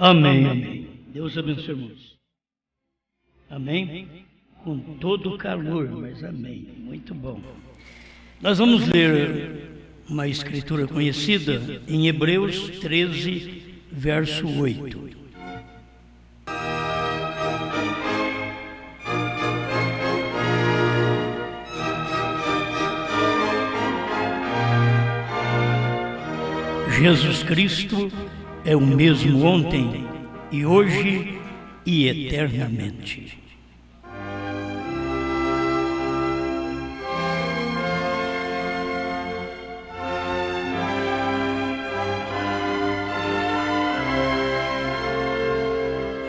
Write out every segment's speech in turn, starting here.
Amém, amém. Deus abençoe, irmãos. Amém? Com todo o calor, mas amém. Muito bom. Nós vamos ler uma escritura conhecida em Hebreus 13, verso 8. Jesus Cristo é o mesmo ontem e hoje e eternamente.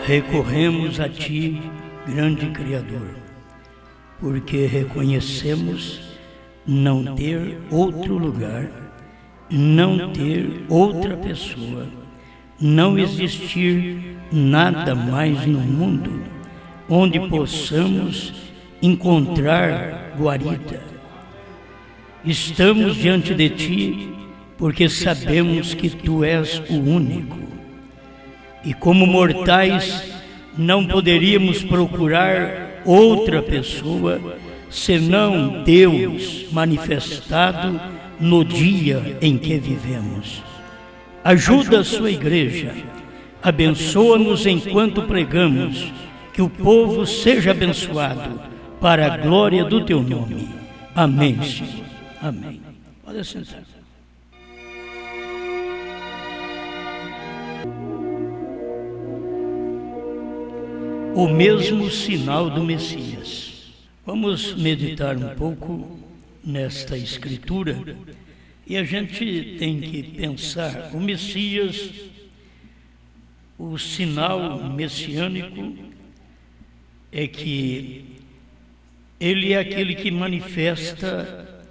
Recorremos a Ti, grande Criador, porque reconhecemos não ter outro lugar, não ter outra pessoa, não existir nada mais no mundo onde possamos encontrar guarida. Estamos diante de Ti porque sabemos que Tu és o único. E como mortais, não poderíamos procurar outra pessoa senão Deus manifestado no dia em que vivemos. Ajuda a Sua igreja, abençoa-nos enquanto pregamos, que o povo seja abençoado para a glória do Teu nome. Amém, Senhor. Amém. Pode sentar. O mesmo sinal do Messias. Vamos meditar um pouco nesta escritura e a gente tem que pensar: o Messias, o sinal messiânico é que ele é aquele que manifesta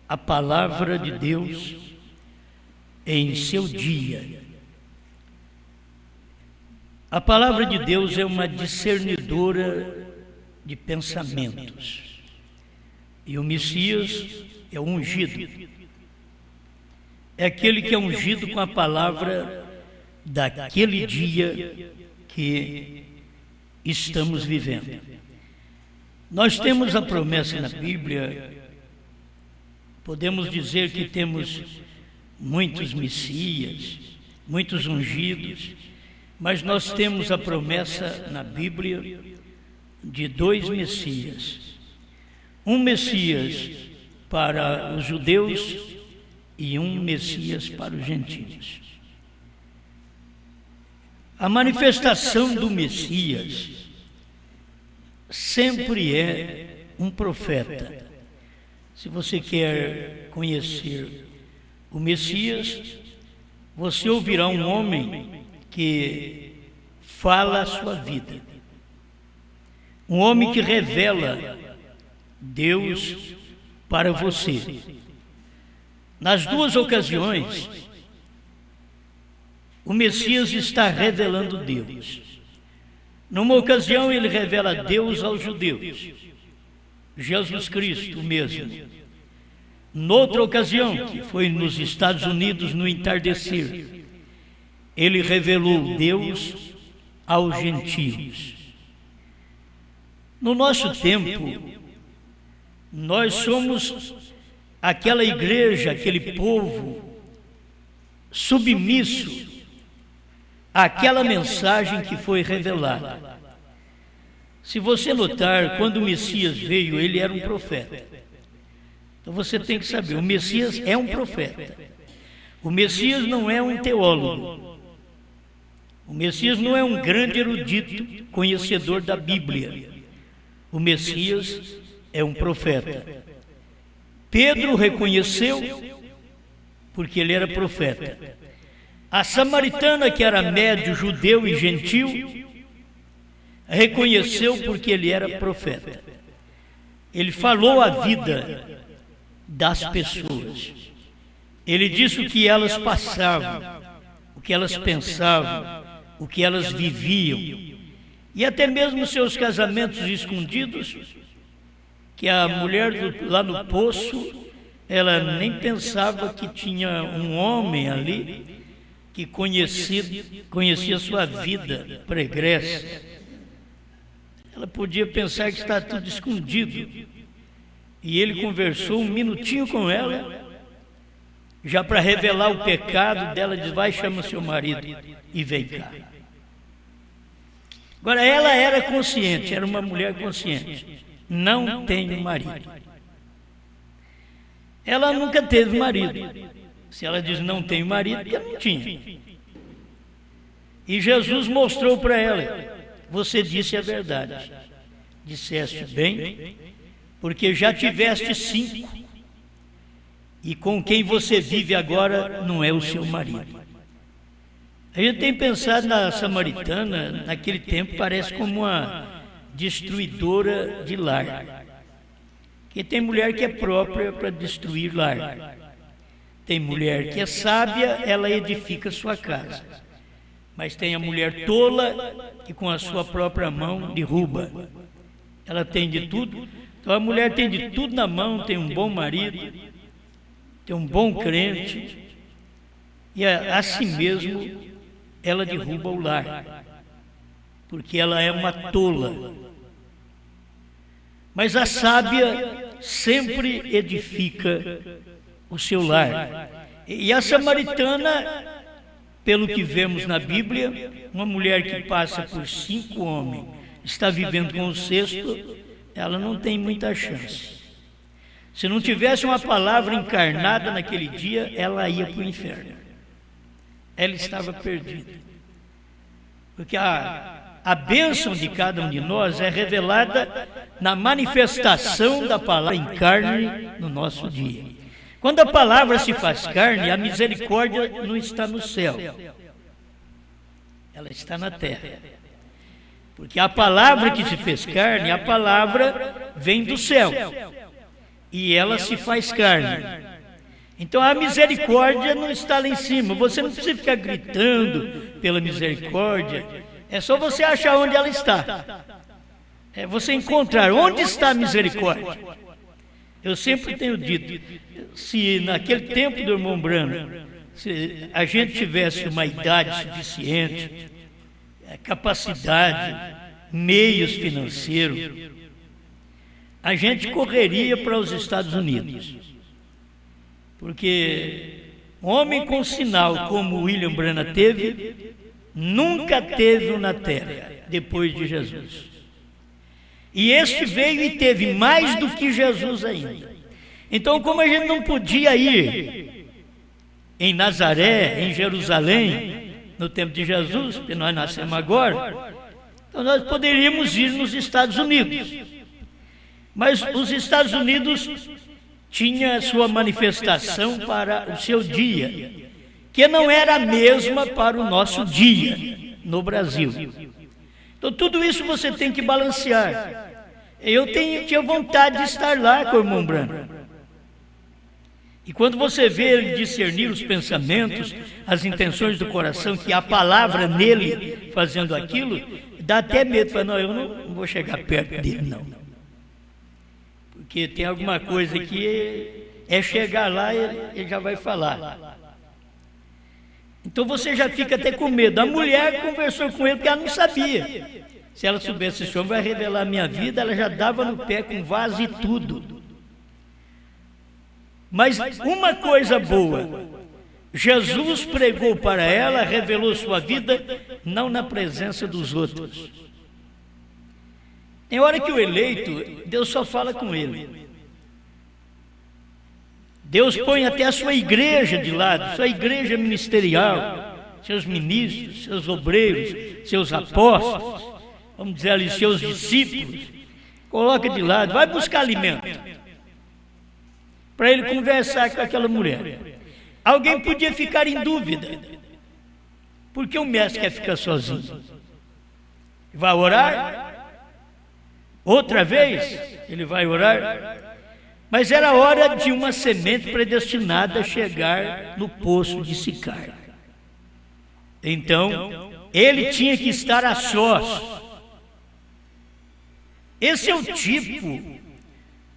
a palavra de Deus em seu dia. A palavra de Deus é uma discernidora de pensamentos. E o Messias é o ungido. É aquele que é ungido com a palavra daquele dia que estamos vivendo. Nós temos a promessa na Bíblia, podemos dizer que temos muitos Messias, muitos ungidos, mas nós temos a promessa na Bíblia de dois Messias. Um Messias para os judeus e um Messias para os gentios. A manifestação do Messias sempre é um profeta. Se você quer conhecer o Messias, você ouvirá um homem que fala a sua vida. Um homem que revela Deus para você. Nas duas ocasiões, o Messias está revelando Deus. Numa ocasião, ele revela Deus aos judeus, Jesus Cristo mesmo. Noutra ocasião, que foi nos Estados Unidos, no entardecer, ele revelou Deus aos gentios. No nosso tempo, nós somos aquela igreja, aquele povo submisso àquela mensagem que foi revelada. Se você notar, quando o Messias veio, ele era um profeta. Então você tem que saber, o Messias é um profeta. O Messias não é um teólogo. O Messias não é um grande erudito, conhecedor da Bíblia. O Messias é um profeta. Pedro reconheceu porque ele era profeta. A samaritana, que era médio, judeu e gentil, reconheceu porque ele era profeta. Ele falou a vida das pessoas. Ele disse o que elas passavam, o que elas pensavam, o que elas viviam, e até mesmo seus casamentos escondidos, que a mulher lá no poço, ela nem pensava que tinha um homem ali que conhecia sua vida pregressa. Ela podia pensar que está tudo escondido. E ele conversou um minutinho com ela, já para revelar o pecado dela, diz: vai, chama seu marido e vem cá. Agora, ela era consciente, era uma mulher consciente. Não tenho marido. Ela nunca teve marido. Se ela diz não tenho marido, porque ela não tinha. E Jesus mostrou para ela: você disse a verdade. Disseste bem, porque já tiveste 5, e com quem você vive agora não é o seu marido. A gente tem pensado na samaritana, naquele tempo, parece como uma destruidora de lar. Porque tem mulher que é própria para destruir lar. Tem mulher que é sábia, ela edifica sua casa. Mas tem a mulher tola que com a sua própria mão derruba. Ela tem de tudo. Então a mulher tem de tudo na mão, tem um bom marido, tem um bom crente, e assim mesmo ela derruba o lar, porque ela é uma tola. Mas a sábia sempre edifica o seu lar. E a samaritana, pelo que vemos na Bíblia, uma mulher que passa por 5 homens, está vivendo com o 6º, ela não tem muita chance. Se não tivesse uma palavra encarnada naquele dia, ela ia para o inferno. Ela estava perdida. Porque a bênção de cada um de nós é revelada na manifestação da palavra em carne no nosso dia. Quando a palavra se faz carne, a misericórdia não está no céu, ela está na terra. Porque a palavra que se fez carne, a palavra vem do céu, e ela se faz carne. Então a misericórdia não está lá em cima. Você não precisa ficar gritando pela misericórdia. É só você achar onde ela está. É você encontrar onde está a misericórdia. Eu sempre tenho dito, se naquele tempo do irmão Branham, se a gente tivesse uma idade suficiente, capacidade, meios financeiros, a gente correria para os Estados Unidos. Porque homem com sinal como William Branham teve, nunca teve na terra depois de Jesus. E este veio e teve mais do que Jesus ainda. Então, como a gente não podia ir em Nazaré, em Jerusalém, no tempo de Jesus, porque nós nascemos agora, então nós poderíamos ir nos Estados Unidos. Mas os Estados Unidos tinha sua manifestação para o seu dia, que não era a mesma para o nosso dia no Brasil. Então tudo isso você tem que balancear. Eu tinha vontade de estar lá com o irmão Branham. E quando você vê ele discernir os pensamentos, as intenções do coração, que há palavra nele fazendo aquilo, dá até medo. Fala, não, eu não vou chegar perto dele, não. Porque tem alguma coisa que é chegar lá e ele já vai falar. Então você já fica até com medo. A mulher conversou com ele porque ela não sabia. Se ela soubesse, esse homem vai revelar a minha vida, ela já dava no pé com vaso e tudo. Mas uma coisa boa, Jesus pregou para ela, revelou sua vida, não na presença dos outros. Tem hora que o eleito, Deus só fala com ele. Deus põe até a sua igreja de lado, sua igreja ministerial, seus ministros, seus obreiros, seus apóstolos, vamos dizer ali, seus discípulos, coloca de lado, vai buscar alimento, para ele conversar com aquela mulher. Alguém podia ficar em dúvida, por que o mestre quer ficar sozinho? Vai orar? Outra vez, ele vai orar? Mas era hora de uma semente predestinada a chegar no poço de Sicar. Então, ele tinha que estar a sós. Esse é o tipo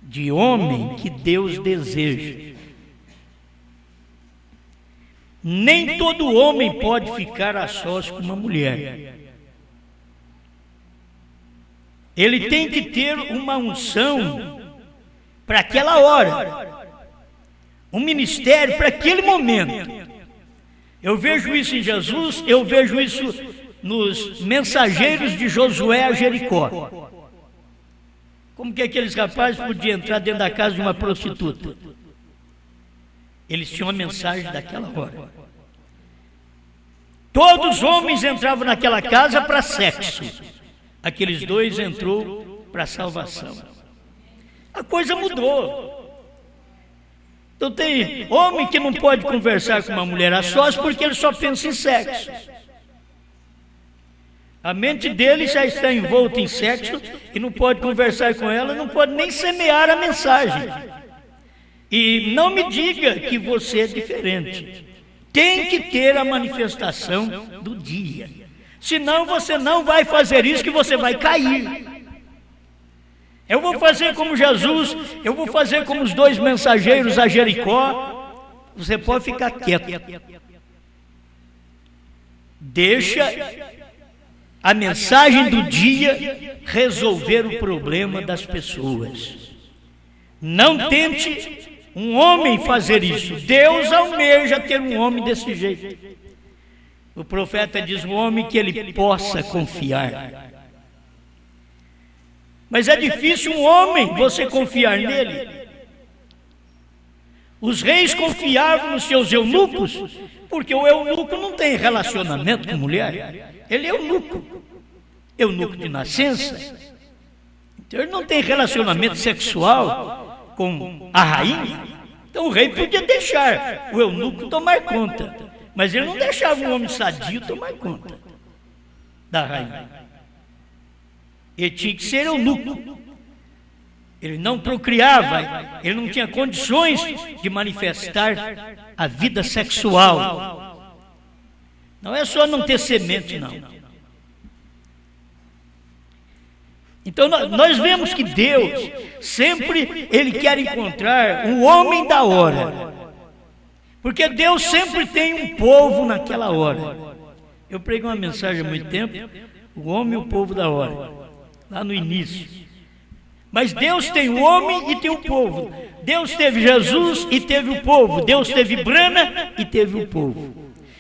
de homem que Deus deseja. Nem todo homem pode ficar a sós com uma mulher. Ele tem que ter uma unção para aquela hora, um ministério para aquele momento. Eu vejo isso em Jesus, eu vejo isso nos mensageiros de Josué a Jericó. Como que aqueles rapazes podiam entrar dentro da casa de uma prostituta? Eles tinham a mensagem daquela hora. Todos os homens entravam naquela casa para sexo. Aqueles dois entrou para salvação. A coisa mudou. Então tem homem que não pode conversar com uma mulher a sós porque ele só pensa em sexo. A mente dele já está envolta em sexo e não pode conversar com ela, não pode nem semear a mensagem. E não me diga que você é diferente. Tem que ter a manifestação do dia. Senão você não vai fazer isso, que você vai cair. Eu vou fazer como Jesus, eu vou fazer como os dois mensageiros a Jericó. Você pode ficar quieto. Deixa a mensagem do dia resolver o problema das pessoas. Não tente um homem fazer isso. Deus almeja ter um homem desse jeito. O profeta diz: um homem que ele possa confiar. Mas é difícil um homem você confiar nele. Os reis confiavam nos seus eunucos, porque o eunuco não tem relacionamento com mulher. Ele é eunuco de nascença. Então ele não tem relacionamento sexual com a rainha. Então o rei podia deixar o eunuco tomar conta, mas ele não deixava um homem sadio tomar conta da rainha. Ele tinha que ser eunuco. Ele não procriava, ele não tinha condições de manifestar a vida sexual. Não é só não ter semente, não. Então nós vemos que Deus sempre ele quer encontrar um homem da hora. Porque Deus sempre tem um povo naquela hora. Eu preguei uma mensagem há muito tempo, o homem e o povo da hora, lá no início. Mas Deus tem o homem e tem o povo. Deus teve Jesus e teve o povo. Deus teve Brana e teve o povo.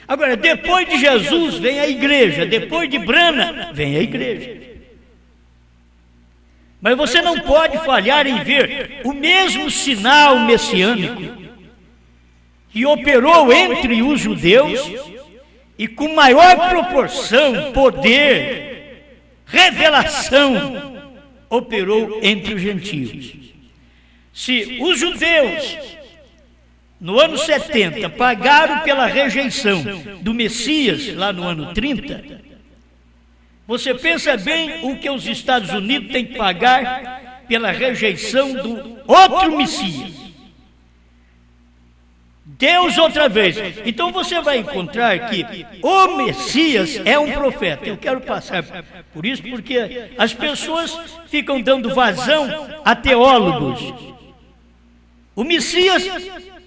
Agora, depois de Jesus vem a igreja. Depois de Brana vem a igreja. Mas você não pode falhar em ver o mesmo sinal messiânico que operou entre os judeus e com maior proporção, poder, revelação, operou entre os gentios. Se os judeus, no ano 70, pagaram pela rejeição do Messias, lá no ano 30, você pensa bem o que os Estados Unidos têm que pagar pela rejeição do outro Messias. Deus outra vez. Então você vai encontrar que o Messias é um profeta. Eu quero passar por isso porque as pessoas ficam dando vazão a teólogos. O Messias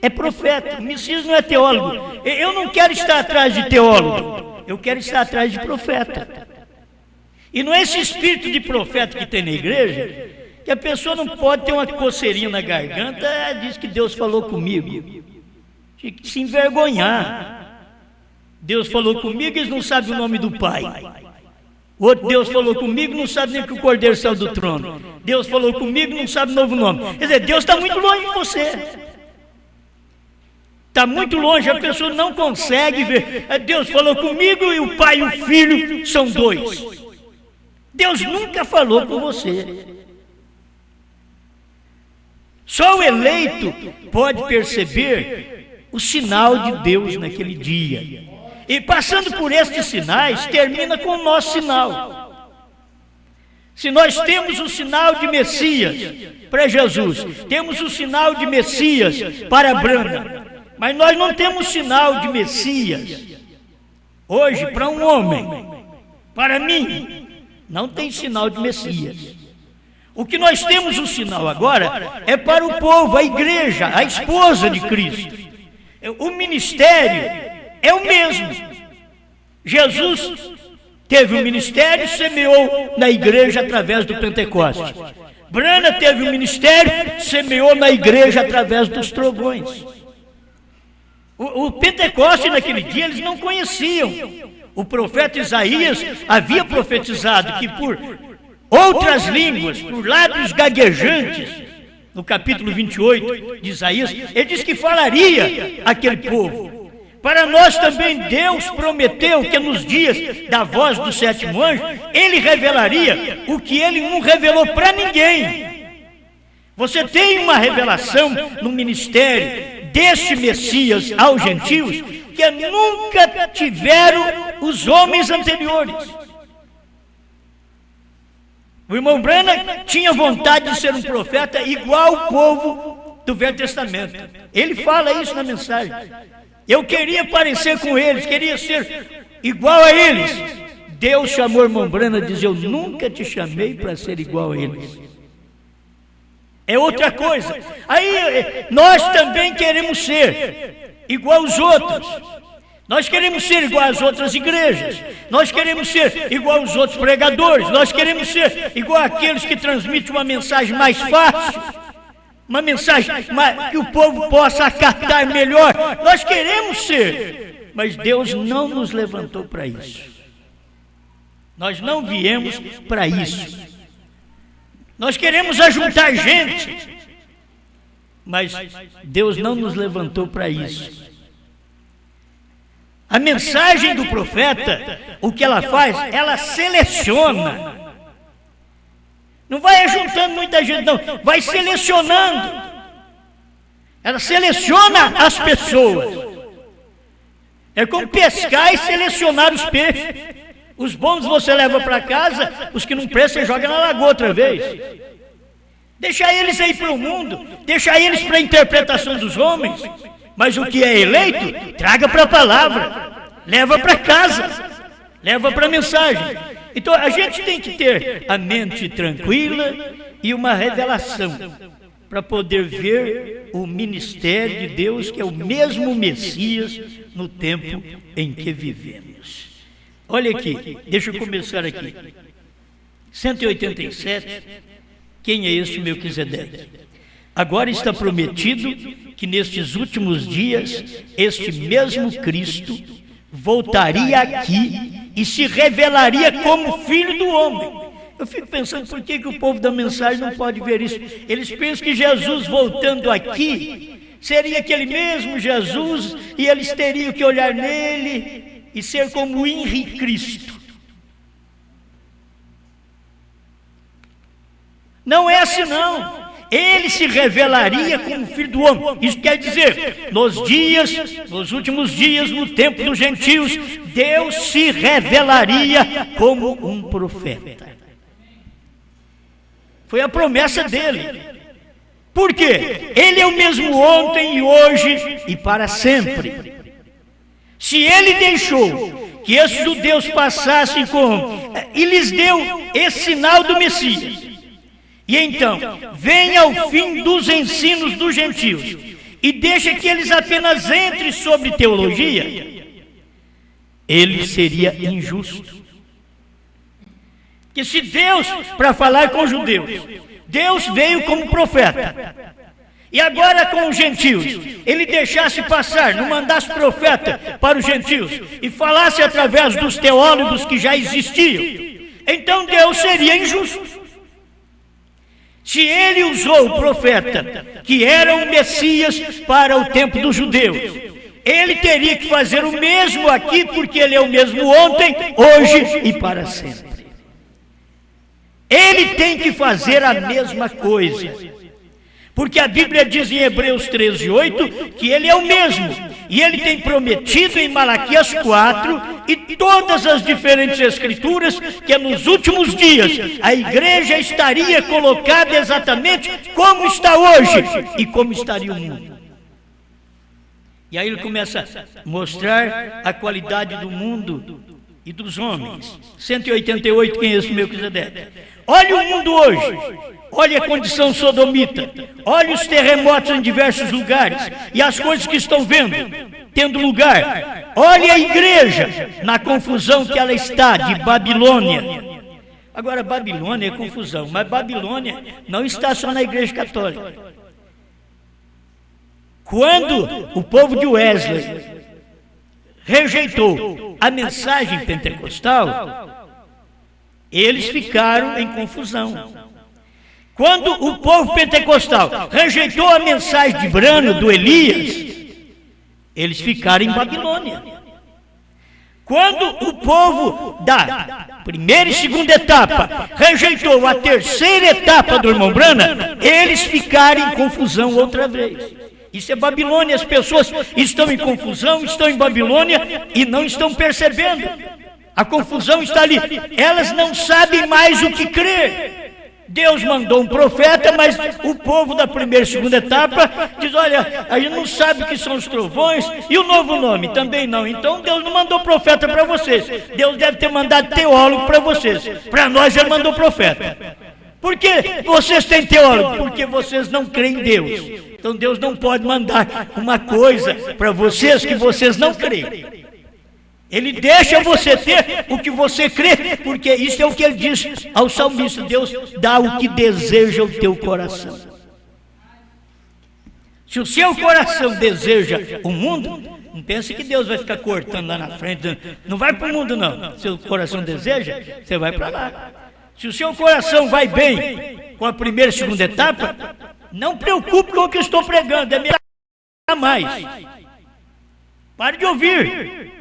é profeta, o Messias não é teólogo. Eu não quero estar atrás de teólogo, eu quero estar atrás de profeta. E não é esse espírito de profeta que tem na igreja, que a pessoa não pode ter uma coceirinha na garganta, diz que Deus falou comigo. Tinha que se envergonhar. Deus falou comigo, eles não sabem o nome do Pai. O outro, Deus falou comigo, não sabe nem que o Cordeiro saiu do trono. Deus falou comigo, não sabe o novo nome. Quer dizer, Deus está muito longe de você. Está muito longe, a pessoa não consegue ver. Deus falou comigo e o Pai e o Filho são dois. Deus nunca falou com você. Só o eleito pode perceber o sinal de Deus naquele dia. E passando por estes sinais, termina com o nosso sinal. Se nós temos o sinal de Messias para Jesus, temos o sinal de Messias para Brana, mas nós não temos sinal de Messias hoje para um homem, para mim, não tem sinal de Messias. O que nós temos o sinal agora é para o povo, a igreja, a esposa de Cristo. O ministério é o mesmo. Jesus teve um ministério, semeou na igreja através do Pentecostes. Branham teve um ministério, semeou na igreja através dos trovões. O Pentecoste naquele dia eles não conheciam. O profeta Isaías havia profetizado que por outras línguas, por lábios gaguejantes, no capítulo 28 de Isaías, ele disse que falaria aquele povo. Para nós também Deus prometeu que nos dias da voz do sétimo anjo, ele revelaria o que ele não revelou para ninguém. Você tem uma revelação no ministério deste Messias aos gentios que nunca tiveram os homens anteriores. O irmão Branham tinha vontade de ser um profeta igual ao povo do Velho Testamento. Ele fala isso na mensagem. Eu queria parecer com eles, queria ser igual a eles. Deus chamou o irmão Branham e disse: eu nunca te chamei para ser igual a eles. É outra coisa. Aí nós também queremos ser igual aos outros. Nós queremos ser igual às outras igrejas. Nós queremos ser igual aos outros pregadores. Nós queremos ser igual àqueles que transmitem uma mensagem mais fácil. Uma mensagem que o povo possa acatar melhor. Nós queremos ser, mas Deus não nos levantou para isso. Nós não viemos para isso. Nós queremos ajuntar gente, mas Deus não nos levantou para isso. A mensagem do profeta, o que ela faz? Ela seleciona. Não vai juntando muita gente, não. Vai selecionando. Ela seleciona as pessoas. É como pescar e selecionar os peixes. Os bons você leva para casa, os que não prestam você joga na lagoa outra vez. Deixa eles aí para o mundo, deixa eles para a interpretação dos homens. Mas o que é eleito, traga para a palavra. Leva para casa. Leva para a mensagem. Então a gente tem que ter a mente tranquila e uma revelação para poder ver o ministério de Deus, que é o mesmo Messias no tempo em que vivemos. Olha aqui, deixa eu começar aqui. 187, quem é este Melquisedeque? Agora está prometido que nestes últimos dias este mesmo Cristo voltaria aqui e se revelaria como filho do homem. Eu fico pensando por que o povo da mensagem não pode ver isso. Eles pensam que Jesus voltando aqui seria aquele mesmo Jesus e eles teriam que olhar nele e ser como o Henri Cristo. Não é assim não. Ele se revelaria como filho do homem. Isso quer dizer, nos últimos dias, no tempo dos gentios, Deus se revelaria como um profeta. Foi a promessa dele. Por quê? Ele é o mesmo ontem e hoje e para sempre. Se ele deixou que esses judeus passassem e lhes deu esse sinal do Messias, e então, vem ao fim dos ensinos dos gentios e deixa que eles apenas entrem sobre teologia, ele seria injusto. Que se Deus, para falar com os judeus, Deus veio como profeta, e agora com os gentios, ele deixasse passar, não mandasse profeta para os gentios, e falasse através dos teólogos que já existiam, então Deus seria injusto. Se ele usou o profeta, que era o Messias para o tempo dos judeus, ele teria que fazer o mesmo aqui, porque ele é o mesmo ontem, hoje e para sempre. Ele tem que fazer a mesma coisa, porque a Bíblia diz em Hebreus 13:8 que ele é o mesmo, e ele tem prometido em Malaquias 4 e todas as diferentes escrituras que nos últimos dias a igreja estaria colocada exatamente como está hoje e como estaria o mundo. E aí ele começa a mostrar a qualidade do mundo e dos homens. 188, quem é esse Melquisedeque? Olha o mundo hoje, olha a condição sodomita, olha os terremotos em diversos lugares e as coisas que estão tendo lugar. olha a igreja na confusão que ela está de Babilônia. Agora, Babilônia é confusão, mas Babilônia não está só na igreja católica. Quando o povo de Wesley rejeitou a mensagem pentecostal, eles ficaram em confusão. Quando o povo pentecostal rejeitou a mensagem de Brano, do Elias, eles ficaram em Babilônia. Quando o povo da primeira e segunda etapa rejeitou a terceira etapa do irmão Brana, eles ficaram em confusão outra vez. Isso é Babilônia. As pessoas estão em confusão, estão em Babilônia e não estão percebendo. A confusão está ali. Elas não sabem mais o que crer. Deus mandou um profeta, mas o povo da primeira e segunda etapa diz: olha, a gente não sabe o que são os trovões, e o novo nome também não. Então Deus não mandou profeta para vocês. Deus deve ter mandado teólogo para vocês. Para nós ele mandou profeta. Por que vocês têm teólogo? Porque vocês não creem em Deus. Então Deus não pode mandar uma coisa para vocês que vocês não creem. Ele deixa você ter o que você crê, porque isso é o que ele diz ao salmista: Deus dá o que deseja o teu coração. Se o seu coração deseja o mundo, não pense que Deus vai ficar cortando lá na frente. Não vai para o mundo, não. Se o coração deseja, você vai para lá. Se o seu coração vai bem com a primeira e segunda etapa, não preocupe com o que eu estou pregando, é melhor mais. Pare de ouvir.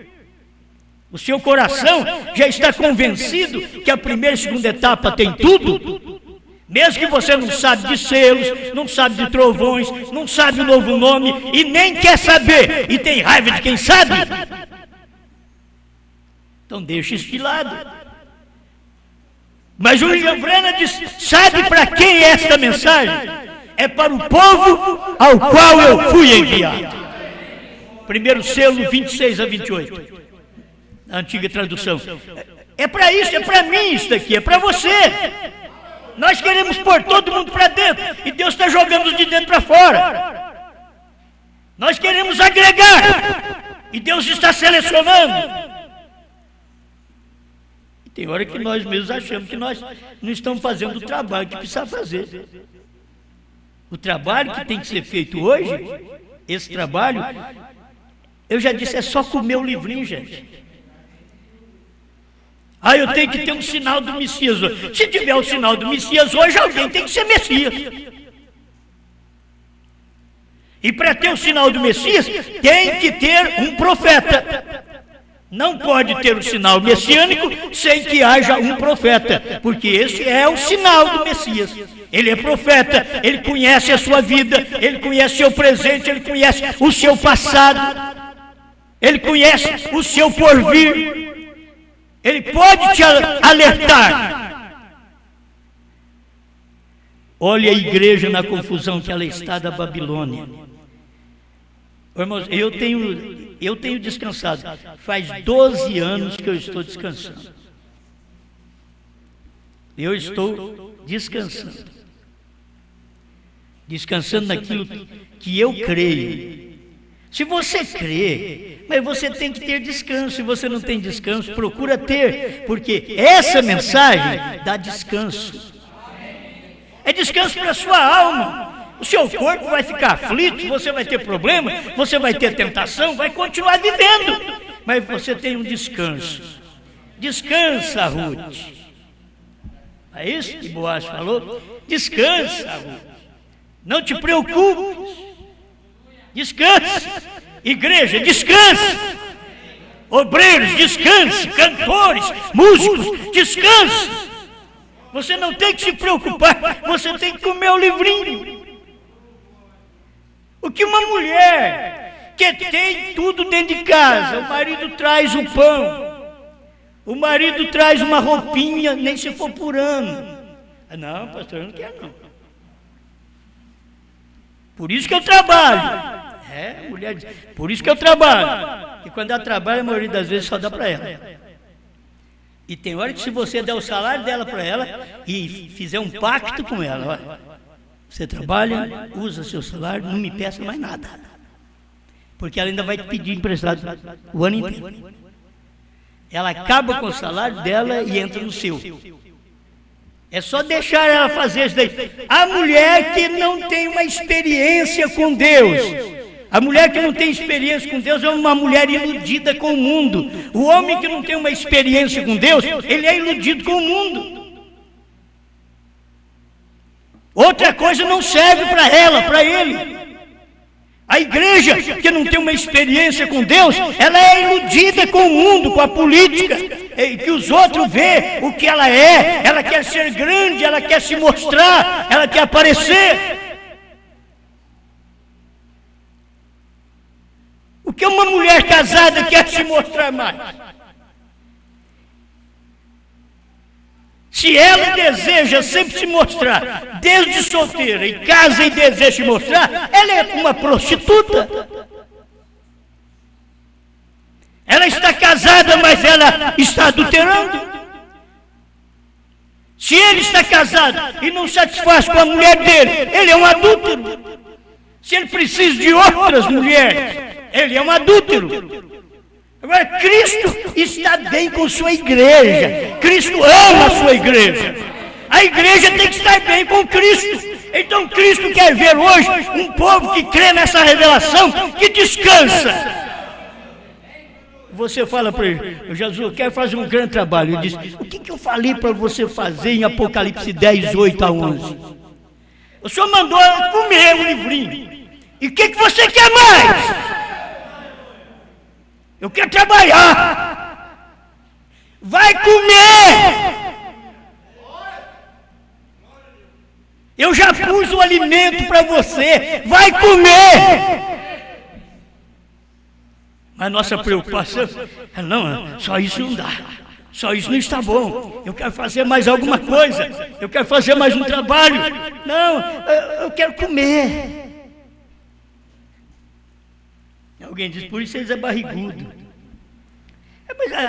O seu coração já está convencido que a primeira e segunda etapa tem tudo, mesmo que você não sabe de selos, não sabe de trovões, não sabe o novo nome e nem quer saber e tem raiva de quem sabe. Então deixa isso de lado. Mas o William Branham diz: sabe para quem é esta mensagem? É para o povo ao qual eu fui enviado. Primeiro selo 26 a 28. A antiga tradução. É para isso, é para mim isso daqui, é para você. Nós queremos pôr todo mundo para dentro e Deus está jogando os de dentro para fora. Nós queremos agregar e Deus está selecionando. E tem hora que nós mesmos achamos que nós não estamos fazendo o trabalho que precisa fazer. O trabalho que tem que ser feito hoje, esse trabalho, eu já disse, é só comer o livrinho, gente. Eu tenho que ter um sinal do Messias hoje. Se tiver o sinal do Messias hoje, alguém tem que ser Messias. E para ter o sinal do Messias, tem que ter um profeta. Não pode ter o sinal messiânico sem que haja um profeta, porque esse é o sinal do Messias. Ele é profeta, ele conhece a sua vida, ele conhece o seu presente, ele conhece o seu passado, ele conhece o seu porvir. Ele pode te alertar. Olha a igreja na confusão que ela está da Babilônia. Irmãos, eu tenho descansado. Faz 12 anos que eu estou descansando. Eu estou descansando. Descansando naquilo que eu creio. Se você crê, mas você tem que ter descanso. Se você não tem descanso, procura ter, porque essa mensagem dá descanso. É descanso para a sua alma. O seu corpo vai ficar aflito, você vai ter problema, você vai ter tentação, vai continuar vivendo, mas você tem um descanso. Descansa, Ruth. É isso que Boaz falou? Descansa, Ruth. Não te preocupes. Descanse, igreja, descanse, obreiros, descanse, cantores, músicos, descanse. Você não tem que se preocupar, você tem que comer o livrinho. O que uma mulher que tem tudo dentro de casa, o marido traz o pão, o marido traz uma roupinha, nem se for por ano. Não, pastor, eu não quero não. Por isso que eu trabalho. Mulher diz, por isso que eu trabalho. E quando ela trabalha, a maioria das vezes só dá para ela. E tem hora que se você der o salário dela para ela e fizer um pacto com ela, olha, você trabalha, usa seu salário, não me peça mais nada. porque ela ainda vai te pedir emprestado o ano inteiro. Ela acaba com o salário dela e entra no seu. É só deixar ela fazer isso daí. A mulher que não tem uma experiência com Deus, a mulher que não tem experiência com Deus é uma mulher iludida com o mundo. O homem que não tem uma experiência com Deus, ele é iludido com o mundo. Outra coisa não serve para ela, para ele. A igreja que não tem uma experiência com Deus, ela é iludida com o mundo, com a política, que os outros vê o que ela quer ser grande, ela quer se mostrar, ela quer aparecer. O que uma mulher casada quer se mostrar mais? Se ela deseja sempre se mostrar, desde solteira, e casa e deseja se mostrar, ela é uma prostituta. Ela está casada, mas ela está adulterando. Se ele está casado e não satisfaz com a mulher dele, ele é um adúltero. Se ele precisa de outras mulheres, ele é um adúltero. Agora, Cristo está bem com sua igreja. Cristo ama a sua igreja. A igreja tem que estar bem com Cristo. Então, Cristo quer ver hoje um povo que crê nessa revelação, que descansa. Você fala para ele: Jesus, eu quero fazer um grande trabalho. Ele diz: o que eu falei para você fazer em Apocalipse 10, 8 a 11? O Senhor mandou comer um livrinho. E o que você quer mais? Eu quero trabalhar. Vai comer. Eu já pus o alimento para você. Vai comer. Mas nossa preocupação é: não, só isso não dá. Só isso não está bom. Eu quero fazer mais alguma coisa. Eu quero fazer mais um trabalho. Não, eu quero comer. Alguém diz: por isso eles é barrigudo.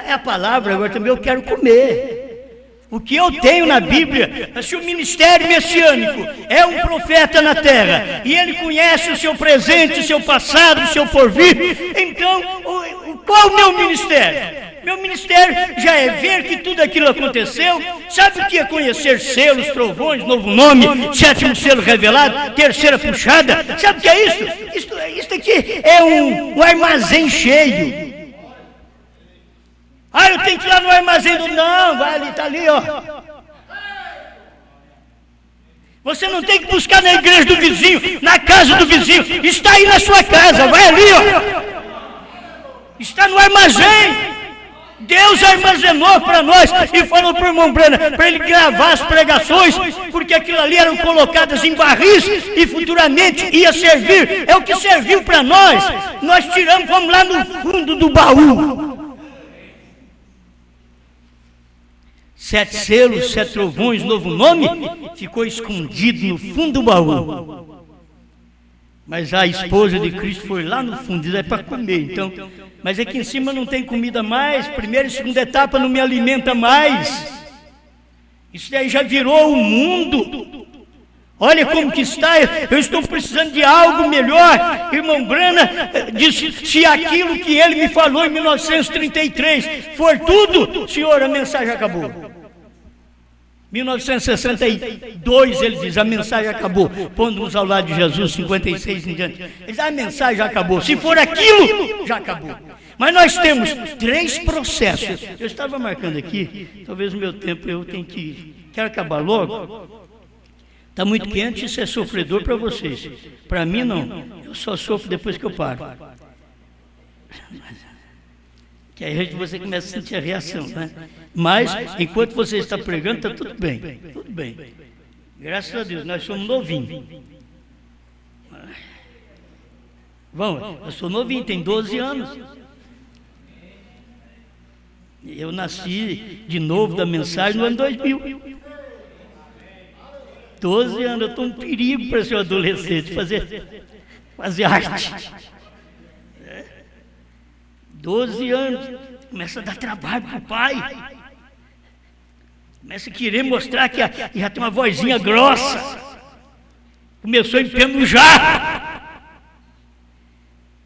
É a palavra. Agora também eu quero comer. O que eu tenho na Bíblia, se o ministério messiânico é um profeta na terra, e ele conhece o seu presente, o seu passado, o seu porvir, então qual o meu ministério? Meu ministério já é ver que tudo aquilo aconteceu. Sabe o que é conhecer selos, trovões, novo nome, sétimo selo revelado, terceira puxada? Sabe o que é isso? Isso aqui é um armazém cheio. Eu tenho que ir lá no armazém do... Não, vai ali, está ali, ó. Você não tem que buscar na igreja do vizinho, na casa do vizinho. Está aí na sua casa, vai ali, ó. Está no armazém. Deus armazenou para nós e falou para o irmão Brana para ele gravar as pregações, porque aquilo ali eram colocadas em barris e futuramente ia servir. É o que serviu para nós. Nós tiramos, vamos lá no fundo do baú. 7 selos, 7 trovões, novo nome, ficou escondido no fundo do baú. Mas a esposa de Cristo foi lá no fundo, diz: é para comer. Então, mas aqui em cima não tem comida mais, primeira e segunda etapa não me alimenta mais. Isso daí já virou o mundo. Olha como que está, eu estou precisando de algo melhor. Irmão Brana disse: se aquilo que ele me falou em 1933 for tudo, senhor, a mensagem acabou. 1962 ele diz: a mensagem acabou. Pondo-nos ao lado de Jesus, 56 em diante. Ele diz: a mensagem já acabou. Se for aquilo, já acabou. Mas nós temos 3 processos. Eu estava marcando aqui, talvez no meu tempo eu tenho que ir. Quero acabar logo. Está muito quente, isso é sofredor para vocês. Para mim não, eu só sofro depois que eu paro. Que aí você começa a sentir a reação, né? Mas, enquanto você está pregando, está tudo bem. Tudo bem. Graças a Deus, nós somos novinhos. Vamos, eu sou novinho, tenho 12 anos. Eu nasci de novo da mensagem no ano 2000. 12 anos, eu estou um perigo para ser um adolescente, fazer arte. 12 anos, começa a dar trabalho para o pai. Começa a querer mostrar que já tem uma vozinha grossa. Começou a empenujar.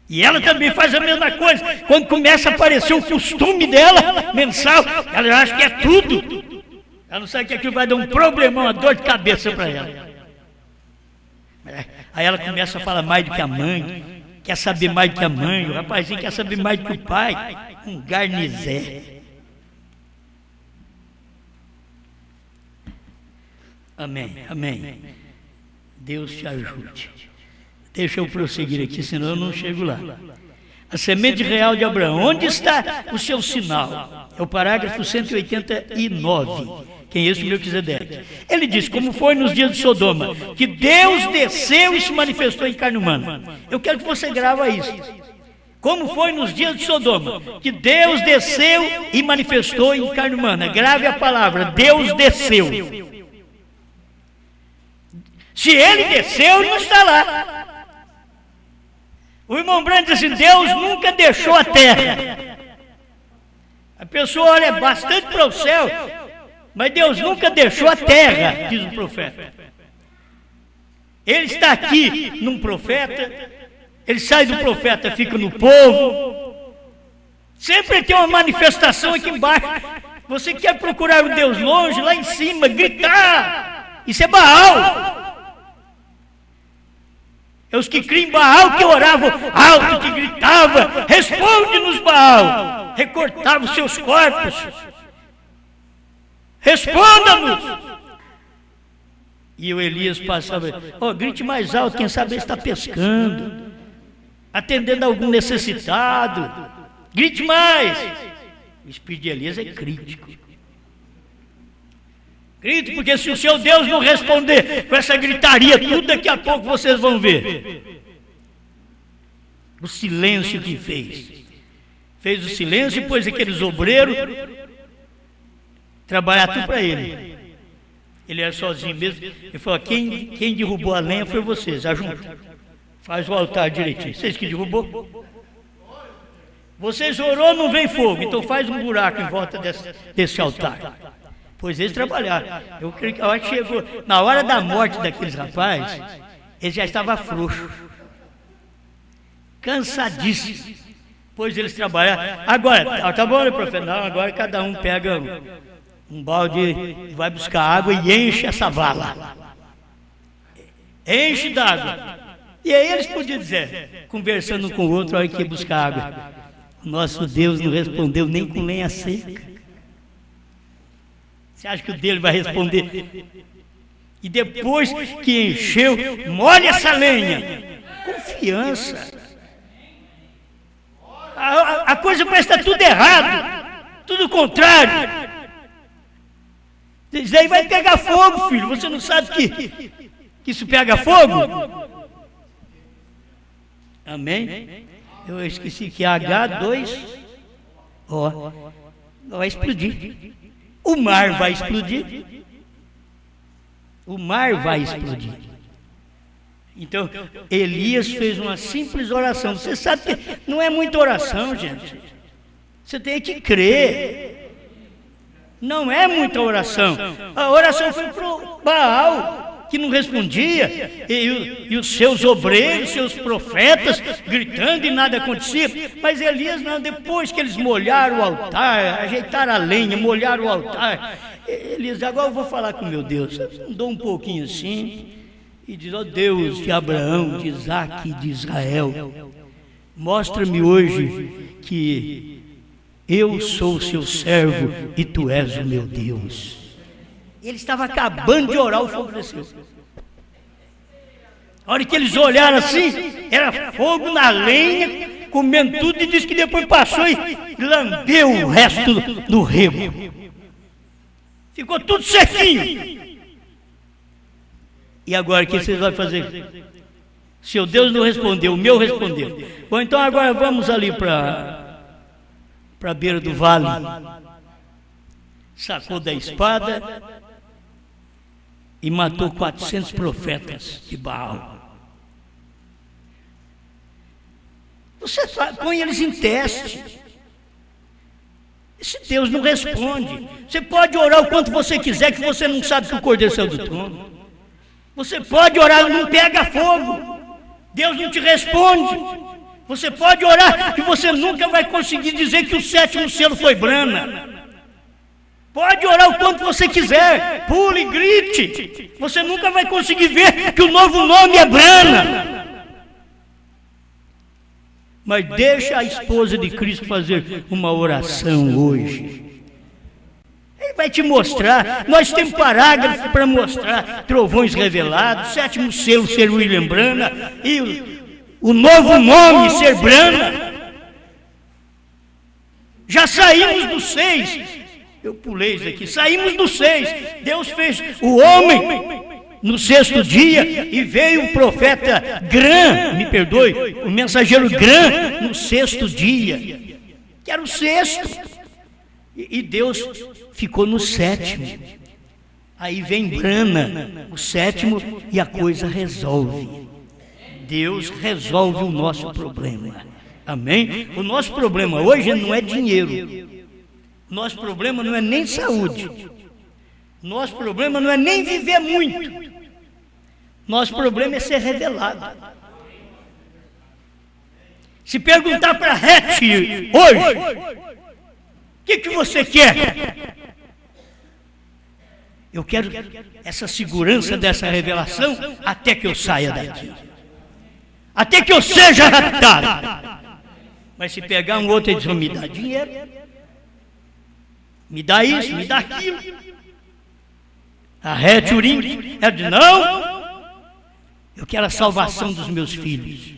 E ela também faz a mesma coisa. Quando começa a aparecer o costume dela, mensal, ela acha que é tudo. Ela não sabe que aquilo vai dar um problemão, uma dor de cabeça para ela. Aí ela começa a falar mais do que a mãe, quer saber mais do que a mãe, o rapazinho quer saber mais do que o pai. Um garnizé. Amém, amém. Deus te ajude. Deixa eu prosseguir aqui, senão eu não chego lá. A semente real de Abraão. Onde está o seu sinal? É o parágrafo 189. Quem é esse? Melquisedeque. Ele diz, como foi nos dias de Sodoma, que Deus desceu e se manifestou em carne humana. Eu quero que você grava isso. Como foi nos dias de Sodoma, que Deus desceu e manifestou em carne humana. Grave a palavra, Deus desceu. Se ele desceu, ele não está lá. O irmão Branco diz assim, Deus nunca deixou a terra. A pessoa olha bastante para o céu, mas Deus nunca deixou a terra, diz o profeta. Ele está aqui num profeta, ele sai do profeta, fica no povo. Sempre tem uma manifestação aqui embaixo. Você quer procurar o Deus longe, lá em cima, gritar. Isso é Baal. É os que criam Baal, que oravam alto, que gritavam, responde-nos, Baal. Recortavam seus corpos. Responda-nos. E o Elias passava, grite mais alto, quem sabe ele está pescando, atendendo a algum necessitado. Grite mais. O espírito de Elias é crítico. Grite, porque se o seu Deus não responder com essa gritaria, tudo daqui a pouco vocês vão ver. O silêncio que fez. Fez o silêncio e pôs aqueles obreiros trabalhar tudo para ele. Ele era sozinho mesmo. Ele falou, quem derrubou a lenha foi vocês, ajunta. Faz o altar direitinho. Vocês que derrubou? Vocês orou, não vem fogo, então faz um buraco em volta desse altar. Pois eles trabalharam. Eu creio que a hora que chegou, na hora da morte daqueles rapazes, eles já estavam frouxos, cansadíssimos. Pois eles trabalharam. Agora, tá bom, né, profeta? Não, agora cada um pega um balde, vai buscar água e enche essa vala. Enche d'água. E aí eles podiam dizer, conversando um com o outro, a hora que ia buscar água. O nosso Deus não respondeu nem com lenha seca. Você acha que o dele vai responder? E depois que encheu, molha essa lenha. Confiança. A coisa parece estar tudo errado. Tudo contrário. Isso aí vai pegar fogo, filho. Você não sabe que isso pega fogo? Amém? Eu esqueci que H2 vai explodir. O mar vai explodir. O mar vai explodir. Então, Elias fez uma simples oração. Você sabe que não é muita oração, gente. Você tem que crer. Não é muita oração. A oração foi para o Baal, que não respondia, e os seus obreiros, seus profetas, gritando e nada acontecia. Mas Elias não, depois que eles molharam o altar, ajeitaram a lenha, molharam o altar, Elias, agora eu vou falar com meu Deus. Andou um pouquinho assim, e diz, Deus de Abraão, de Isaac e de Israel, mostra-me hoje que eu sou o seu servo e tu és o meu Deus. Ele estava acabando de orar, o fogo desceu. A hora que eles olharam assim, era fogo na lenha, comendo tudo, e disse que depois passou e lambeu o resto do rego. Ficou tudo sequinho. E agora o que vocês vão fazer? Seu Deus não respondeu, o meu respondeu. Bom, então agora vamos ali para a beira do vale. Sacou da espada e matou 400 profetas de Baal. Você põe eles em teste. Esse Deus não responde. Você pode orar o quanto você quiser, que você não sabe que o Cordeiro saiu do trono. Você pode orar, não pega fogo. Deus não te responde. Você pode orar que você nunca vai conseguir dizer que o 7º selo foi Brana. Pode orar o quanto você quiser, pule, grite. Você nunca vai conseguir ver que o novo nome é Brana. Mas deixa a esposa de Cristo fazer uma oração hoje. Ele vai te mostrar. Nós temos parágrafo para mostrar trovões revelados, 7º selo ser William Brana e o novo nome ser Brana. Já saímos do 6. Eu pulei isso aqui. Saímos do 6. Deus fez o homem no 6º dia e veio o profeta Gran, me perdoe, o mensageiro Gran no 6º dia, que era o 6º. E Deus ficou no 7º. Aí vem Brana, o 7º, e a coisa resolve. Deus resolve o nosso problema. Amém? O nosso problema hoje não é dinheiro. Nosso problema não é nem saúde. Nosso problema não é nem viver muito. Nosso problema é ser revelado. Se perguntar para Rete hoje, o que você quer? Eu quero essa segurança dessa revelação até que eu saia daqui. Até que eu seja raptado. Mas se pegar um outro e dizer, me dá dinheiro, me dá isso, me dá aquilo. A Rete Urim, ela diz, não, eu quero a salvação dos meus filhos.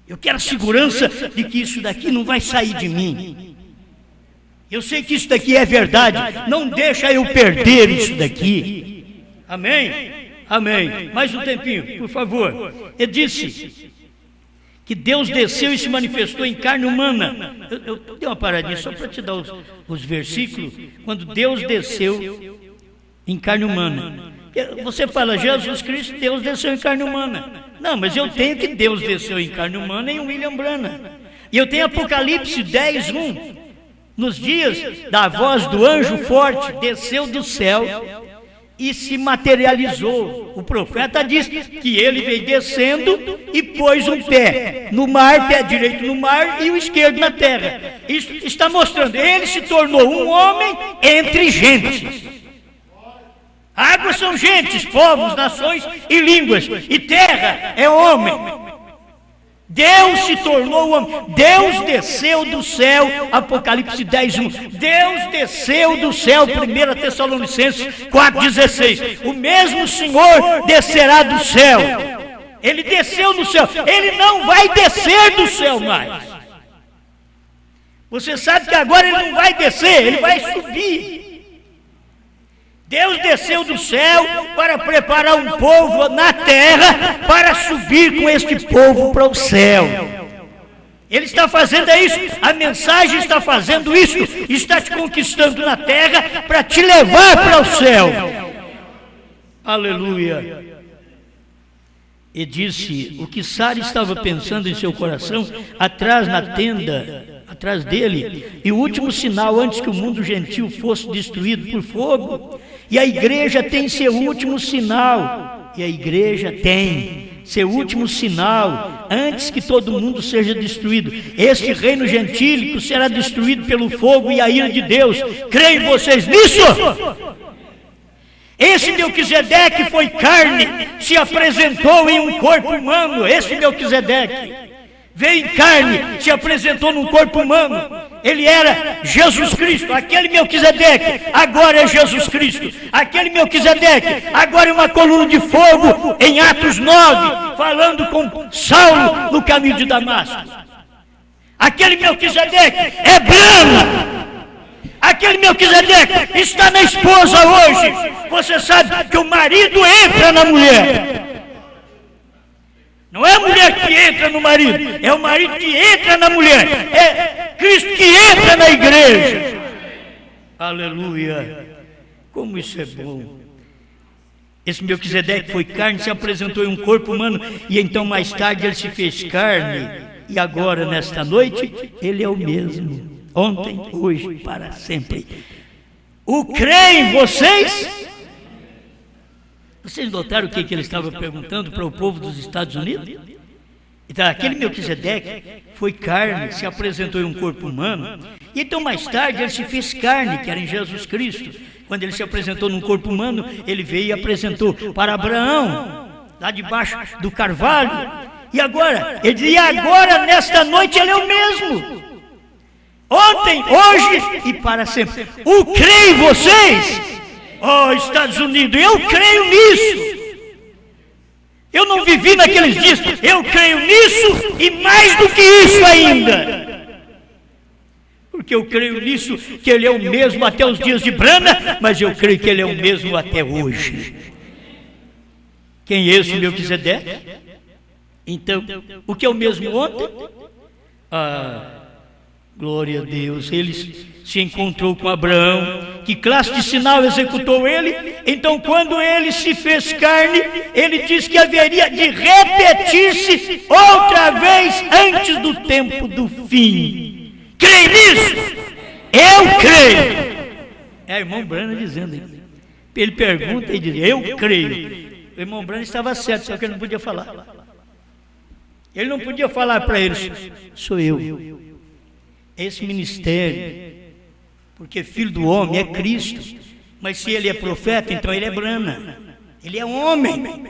Eu quero a segurança de que isso daqui não vai sair de mim. Eu sei que isso daqui é verdade, não deixa eu perder isso daqui. Amém? Amém. Mais um tempinho, por favor. Ele disse que Deus desceu e se manifestou em carne humana. Eu dei uma paradinha só para te dar os versículos. Quando Deus desceu em carne humana. Você fala, Jesus Cristo, Deus desceu em carne humana. Não, mas eu tenho que Deus desceu em carne humana em William Brana. E eu tenho Apocalipse 10, 1. Nos dias da voz do anjo forte, desceu do céu e se materializou. O profeta diz que ele veio descendo e pôs um pé no mar, pé direito no mar e o esquerdo na terra. Isso está mostrando, ele se tornou um homem entre gentes. Águas são gentes, povos, nações e línguas, e terra é homem. Deus se tornou homem. Deus desceu do céu, Apocalipse 10, 1. Deus desceu do céu, 1 Tessalonicenses 4,16. O mesmo Senhor descerá do céu. Ele desceu do céu. Ele não vai descer do céu mais. Você sabe que agora ele não vai descer, ele vai subir. Deus desceu do céu para preparar um povo na terra para subir com este povo para o céu. Ele está fazendo isso, a mensagem está fazendo isso, está te conquistando na terra para te levar para o céu. Aleluia. E disse, o que Sara estava pensando em seu coração, atrás na tenda, atrás dele, e o último sinal antes que o mundo gentil fosse destruído por fogo. E a igreja tem seu último sinal, e a igreja tem seu último sinal, antes que todo mundo seja destruído. Este reino gentílico será destruído pelo fogo e a ira de Deus. Creem vocês nisso? Esse Melquisedeque foi carne, se apresentou em um corpo humano. Esse Melquisedeque veio em carne, se apresentou num corpo humano. Ele era Jesus Cristo. Aquele Melquisedeque agora é Jesus Cristo. Aquele Melquisedeque agora é uma coluna de fogo em Atos 9, falando com Saulo no caminho de Damasco. Aquele Melquisedeque é Brana. Aquele Melquisedeque está na esposa hoje. Você sabe que o marido entra na mulher. Não é a mulher que entra no marido, é o marido que entra na mulher. É Cristo que entra na igreja. Aleluia. Como isso é bom. Esse Melquisedeque foi carne, se apresentou em um corpo humano, e então mais tarde ele se fez carne. E agora, nesta noite, ele é o mesmo. Ontem, hoje, para sempre. O creem vocês? Vocês notaram o que ele estava perguntando para o povo dos Estados Unidos? Então, aquele Melquisedeque foi carne, se apresentou em um corpo humano, e então mais tarde ele se fez carne, que era em Jesus Cristo. Quando ele se apresentou num corpo humano, ele veio e apresentou para Abraão, lá debaixo do carvalho. E agora, ele diz, e agora nesta noite ele é o mesmo. Ontem, hoje e para sempre. O creio em vocês, ó Estados Unidos, eu creio nisso. Eu não vivi naqueles dias, eu creio nisso e mais do que isso ainda. Porque eu creio nisso, que ele é o mesmo até os dias de Brana, mas eu creio que ele é o mesmo até hoje. Quem é esse Melquisedeque? Então, o que é o mesmo ontem? Glória a Deus, ele se encontrou com Abraão. Que classe de sinal executou ele? Então, quando ele se fez carne, ele diz que haveria de repetir-se outra vez antes do tempo do fim. Crê nisso? Eu creio. É o irmão Brana dizendo. Ele pergunta e diz, eu creio. O irmão Brana estava certo, só que ele não podia falar. Ele não podia falar para eles, sou eu. Esse ministério, porque filho do homem é Cristo, mas se ele é profeta, então ele é Brana, ele é homem,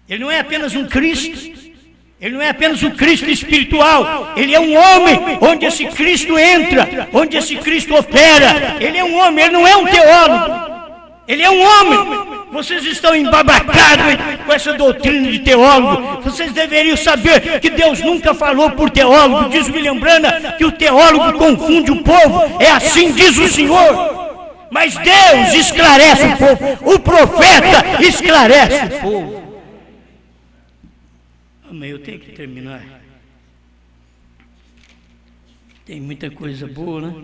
ele não é apenas um Cristo, ele não é apenas um Cristo espiritual, ele é um homem, onde esse Cristo entra, onde esse Cristo opera, ele é um homem, ele não é um teólogo, ele é um homem. Vocês estão embabacados com essa doutrina de teólogo. Vocês deveriam saber que Deus nunca falou por teólogo. Diz William Brana que o teólogo confunde o povo. É assim diz o Senhor. Mas Deus esclarece o povo. O profeta esclarece o povo. Amém, eu tenho que terminar. Tem muita coisa boa, né?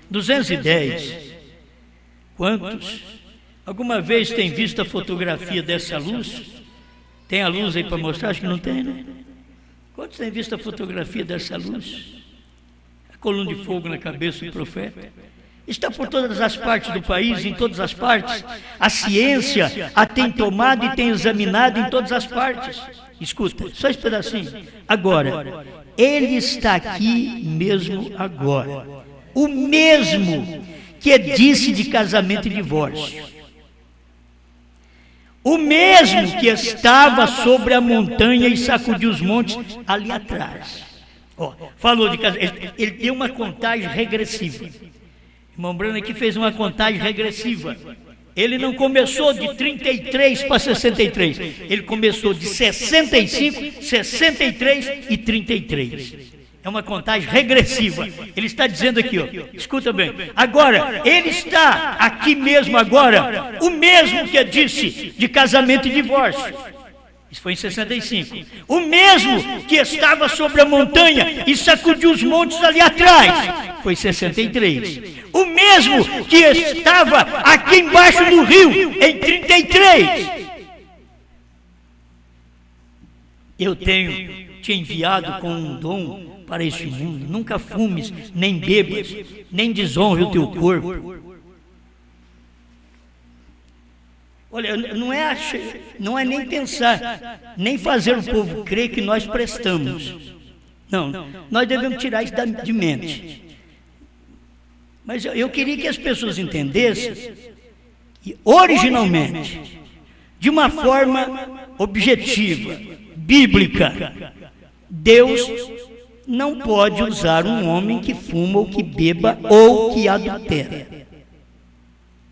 210. Quantos? Alguma vez tem visto a fotografia dessa luz? Tem a luz aí para mostrar? Acho que não tem, né? Quantos têm visto a fotografia dessa luz? A coluna de fogo na cabeça do profeta. Está por todas as partes do país, em todas as partes. A ciência a tem tomado e tem examinado em todas as partes. Escuta, só esse pedacinho. Agora, ele está aqui mesmo agora. O mesmo que disse de casamento e divórcio. O mesmo que estava sobre a montanha e sacudiu os montes ali atrás. Falou de casamento. Ele deu uma contagem regressiva. O irmão Brana aqui fez uma contagem regressiva. Ele não começou de 33 para 63. Ele começou de 65, 63 e 33. É uma contagem regressiva. Ele está dizendo aqui, ó, escuta bem. Agora, ele está aqui mesmo agora, o mesmo que disse de casamento e divórcio. Isso foi em 65. O mesmo que estava sobre a montanha e sacudiu os montes ali atrás. Foi 63. O mesmo que estava aqui embaixo do rio, em 33. Eu tenho te enviado com um dom para este mundo. Nunca fumes, nem bebas, nem desonre o teu corpo. Olha, não é nem pensar, nem fazer o povo crer que nós prestamos. Não, nós devemos tirar isso de mente. Mas eu queria que as pessoas entendessem que, originalmente, de uma forma objetiva, bíblica, Deus não pode usar um homem que fuma ou que beba ou que adultera.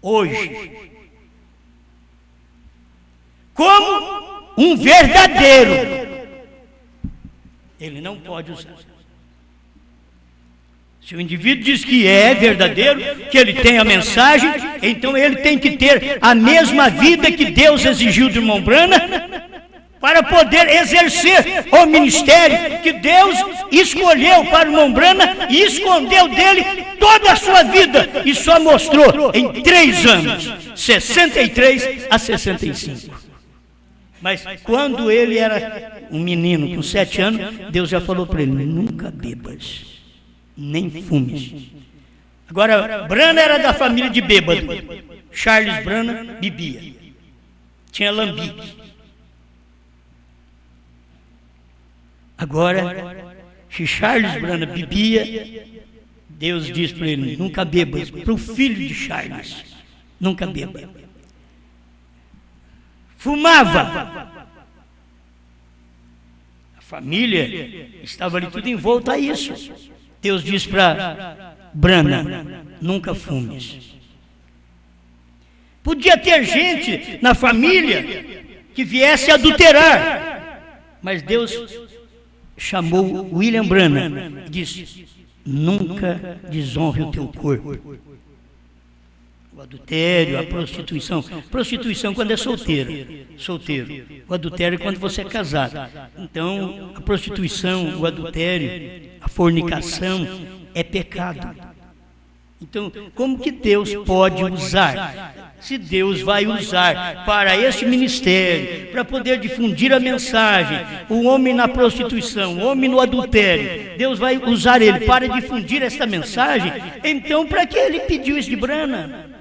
Hoje, como um verdadeiro, ele não pode usar. Se o indivíduo diz que é verdadeiro, que ele tem a mensagem, então ele tem que ter a mesma vida que Deus exigiu do irmão Brana, para poder exercer o ministério que Deus escolheu para o irmão Brana e escondeu dele toda a sua vida e só mostrou em 3 anos, 63 a 65. Mas quando ele era um menino com 7 anos, Deus já falou para ele, nunca bebas, nem fumes. Agora, Brana era da família de bêbado. Charles Brana bebia, tinha lambique. Agora, se Charles Brana bebia, Deus diz para ele, nunca beba. Para o filho de Charles, nunca beba. Fumava. A família estava ali tudo em volta a isso. Deus diz para Brana, nunca fumes. Podia ter gente na família que viesse adulterar, mas Deus chamou William Branham e disse, nunca desonre o teu corpo. O adultério, a prostituição. Prostituição quando é solteiro. O adultério é quando você é casado. Então, a prostituição, o adultério, a fornicação é pecado. Então, como que Deus pode usar? Se Deus vai usar para este ministério, para poder difundir a mensagem, o homem na prostituição, o homem no adultério, Deus vai usar ele para difundir esta mensagem, então para que ele pediu isso de Branham?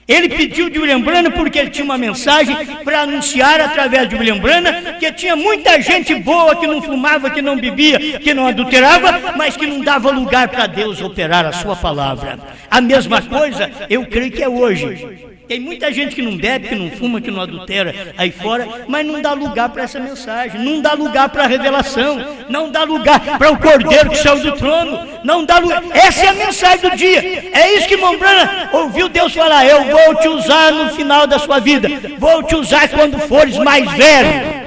Ele pediu de William Branham porque ele tinha uma mensagem para anunciar através de William Branham que tinha muita gente boa que não fumava, que não bebia, que não adulterava, mas que não dava lugar para Deus operar a sua palavra. A mesma coisa, eu creio que é hoje. Tem muita gente que não bebe, que não fuma, que não adultera aí fora, mas não dá lugar para essa mensagem, não dá lugar para a revelação, não dá lugar para o Cordeiro que saiu do trono, não dá lugar. Essa é a mensagem do dia. É isso que irmão Branham ouviu Deus falar, eu vou te usar no final da sua vida, vou te usar quando fores mais velho.